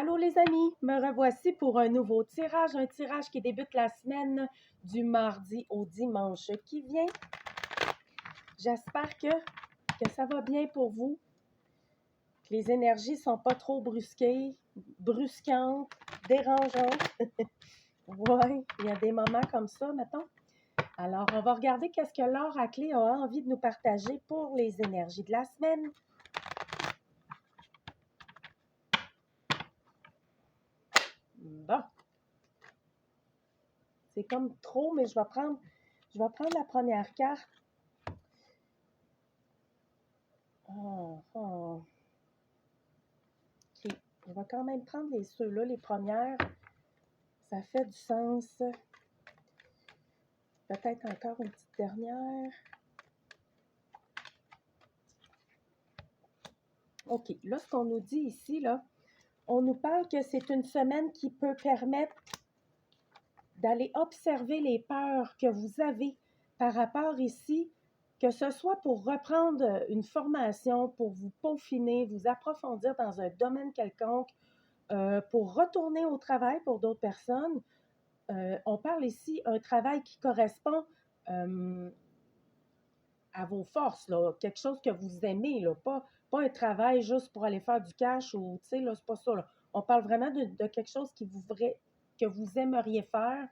Allô les amis, me revoici pour un nouveau tirage, un tirage qui débute la semaine du mardi au dimanche qui vient. J'espère que ça va bien pour vous, que les énergies ne sont pas trop brusquantes, dérangeantes. Oui, il y a des moments comme ça, mettons. Alors, on va regarder qu'est-ce que l'oracle a envie de nous partager pour les énergies de la semaine. Bon. C'est comme trop, mais je vais prendre la première carte. Oh, oh. OK. On va quand même prendre ceux-là, les premières. Ça fait du sens. Peut-être encore une petite dernière. OK. Là, ce qu'on nous dit ici, là, on nous parle que c'est une semaine qui peut permettre d'aller observer les peurs que vous avez par rapport ici, que ce soit pour reprendre une formation, pour vous peaufiner, vous approfondir dans un domaine quelconque, pour retourner au travail pour d'autres personnes. On parle ici d'un travail qui correspond à vos forces, là, quelque chose que vous aimez, là, pas un travail juste pour aller faire du cash ou, tu sais, là, c'est pas ça, là. On parle vraiment de quelque chose que vous aimeriez faire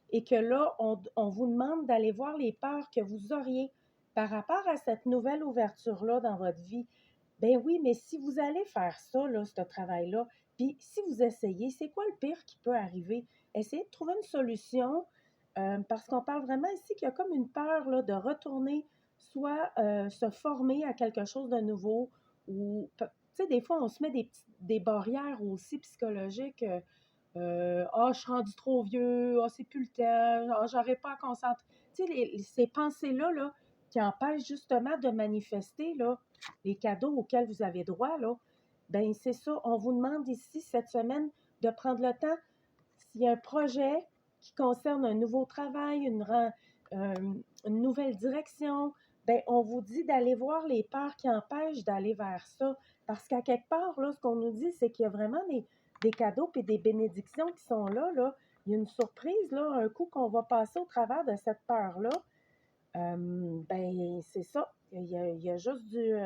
et que là, on vous demande d'aller voir les peurs que vous auriez par rapport à cette nouvelle ouverture-là dans votre vie. Ben oui, mais si vous allez faire ça, là, ce travail-là, puis si vous essayez, c'est quoi le pire qui peut arriver? Essayez de trouver une solution, parce qu'on parle vraiment ici qu'il y a comme une peur là, de retourner, soit se former à quelque chose de nouveau, ou, tu sais, des fois, on se met des barrières aussi psychologiques. Ah, je suis rendu trop vieux, ah, c'est plus le temps, ah, j'aurais pas à concentrer. Tu sais, ces pensées-là, là, qui empêchent justement de manifester, là, les cadeaux auxquels vous avez droit, là, ben c'est ça. On vous demande ici, cette semaine, de prendre le temps, s'il y a un projet qui concerne un nouveau travail, une nouvelle direction, ben on vous dit d'aller voir les peurs qui empêchent d'aller vers ça. Parce qu'à quelque part, là, ce qu'on nous dit, c'est qu'il y a vraiment des cadeaux et des bénédictions qui sont là, là. Il y a une surprise, là, un coup qu'on va passer au travers de cette peur-là. Ben, c'est ça. Il y a juste du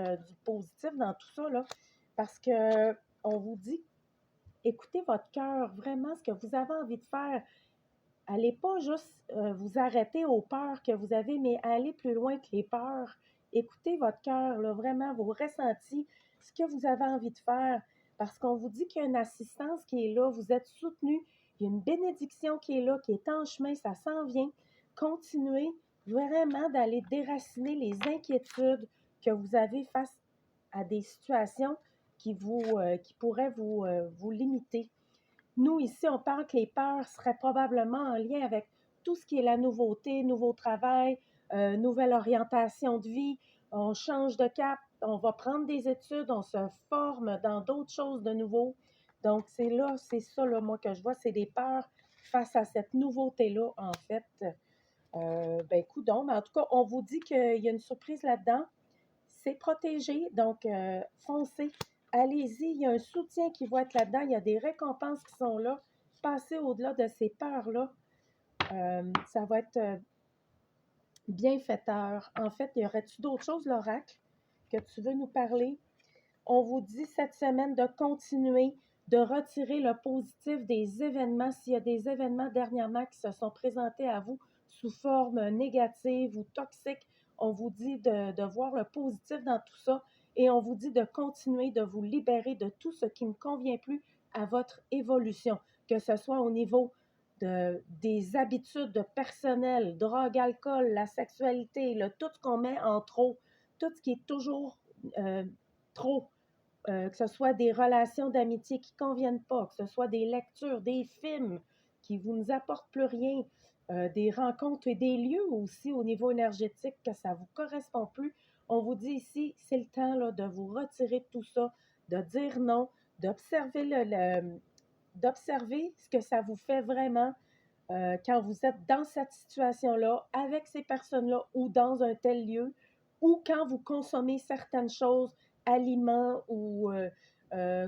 positif dans tout ça, là. Parce que on vous dit, écoutez votre cœur, vraiment ce que vous avez envie de faire. Allez pas juste vous arrêter aux peurs que vous avez, mais allez plus loin que les peurs. Écoutez votre cœur, là, vraiment, vos ressentis, ce que vous avez envie de faire. Parce qu'on vous dit qu'il y a une assistance qui est là, vous êtes soutenu, il y a une bénédiction qui est là, qui est en chemin, ça s'en vient. Continuez vraiment d'aller déraciner les inquiétudes que vous avez face à des situations qui pourraient vous limiter. Nous, ici, on parle que les peurs seraient probablement en lien avec tout ce qui est la nouveauté, nouveau travail, nouvelle orientation de vie. On change de cap, on va prendre des études, on se forme dans d'autres choses de nouveau. Donc, c'est ça, là, moi, que je vois, c'est des peurs face à cette nouveauté-là, en fait. Ben, coudonc, mais en tout cas, on vous dit qu'il y a une surprise là-dedans. C'est protégé, donc foncez, allez-y, il y a un soutien qui va être là-dedans, il y a des récompenses qui sont là. Passez au-delà de ces peurs-là. Ça va être bienfaiteur. En fait, y aurait-tu d'autres choses, l'oracle, que tu veux nous parler? On vous dit cette semaine de continuer, de retirer le positif des événements. S'il y a des événements dernièrement qui se sont présentés à vous sous forme négative ou toxique, on vous dit de voir le positif dans tout ça et on vous dit de continuer de vous libérer de tout ce qui ne convient plus à votre évolution, que ce soit au niveau des habitudes personnelles, drogue, alcool, la sexualité, tout ce qu'on met en trop, tout ce qui est toujours trop. Que ce soit des relations d'amitié qui ne conviennent pas, que ce soit des lectures, des films qui vous nous apportent plus rien, des rencontres et des lieux aussi au niveau énergétique que ça ne vous correspond plus. On vous dit ici, c'est le temps là, de vous retirer de tout ça, de dire non, d'observer ce que ça vous fait vraiment quand vous êtes dans cette situation-là, avec ces personnes-là ou dans un tel lieu, ou quand vous consommez certaines choses, aliments ou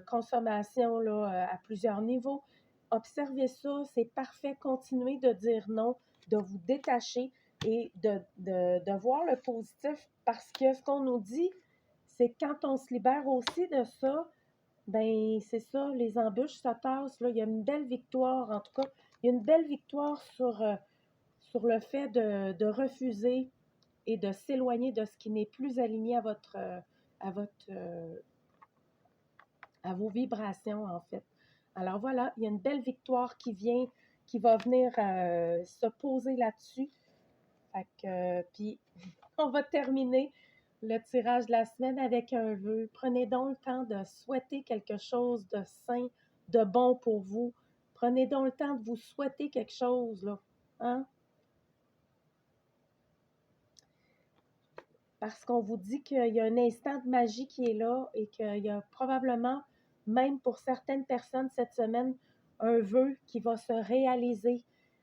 consommation là, à plusieurs niveaux. Observez ça, c'est parfait. Continuez de dire non, de vous détacher et de voir le positif parce que ce qu'on nous dit, c'est quand on se libère aussi de ça, ben c'est ça, les embûches, ça tasse. Là. Il y a une belle victoire, en tout cas, il y a une belle victoire sur le fait de refuser et de s'éloigner de ce qui n'est plus aligné à votre, à vos vibrations, en fait. Alors voilà, il y a une belle victoire qui va venir se poser là-dessus. Fait que, puis, on va terminer le tirage de la semaine avec un vœu. Prenez donc le temps de souhaiter quelque chose de sain, de bon pour vous. Prenez donc le temps de vous souhaiter quelque chose, là. Hein? Parce qu'on vous dit qu'il y a un instant de magie qui est là et qu'il y a probablement, même pour certaines personnes cette semaine, un vœu qui va se réaliser.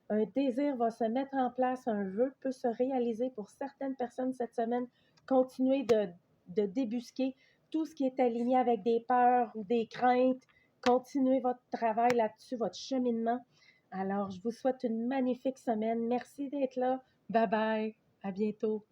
Un désir va se mettre en place, un vœu peut se réaliser pour certaines personnes cette semaine. Continuez de débusquer tout ce qui est aligné avec des peurs ou des craintes. Continuez votre travail là-dessus, votre cheminement. Alors, je vous souhaite une magnifique semaine. Merci d'être là. Bye bye. À bientôt.